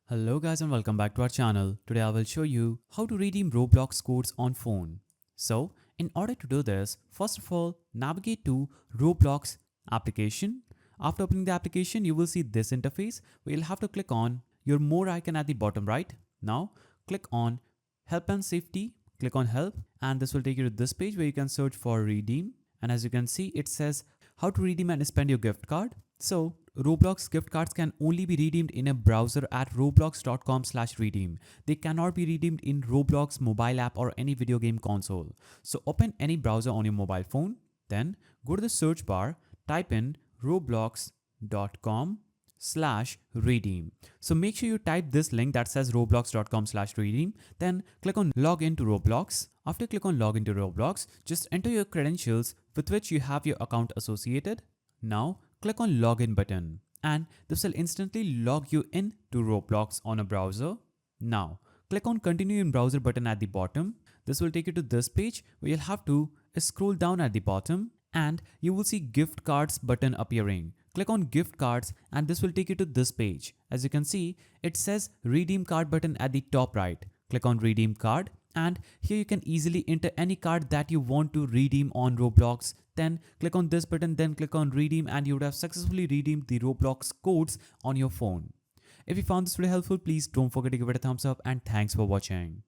Hello guys and welcome back to our channel. Today I will show you how to redeem Roblox codes on phone. So in order to do this, first of all navigate to Roblox application. After opening the application you will see this interface where you'll have to click on your more icon at the bottom right. Now click on help and safety, click on help and this will take you to this page where you can search for redeem, and as you can see it says how to redeem and spend your gift card. So Roblox gift cards can only be redeemed in a browser at roblox.com/redeem. They cannot be redeemed in Roblox mobile app or any video game console. So open any browser on your mobile phone, then go to the search bar, type in roblox.com/redeem. So make sure you type this link that says roblox.com/redeem, then click on log into Roblox. After click on log into Roblox, just enter your credentials with which you have your account associated. Now click on login button and this will instantly log you in to Roblox on a browser. Now click on continue in browser button at the bottom. This will take you to this page where you'll have to scroll down at the bottom and you will see gift cards button appearing. Click on gift cards and this will take you to this page. As you can see, it says redeem card button at the top right. Click on redeem card and here you can easily enter any card that you want to redeem on Roblox. Then click on this button, then click on redeem and you would have successfully redeemed the Roblox codes on your phone. If you found this video helpful, please don't forget to give it a thumbs up and thanks for watching.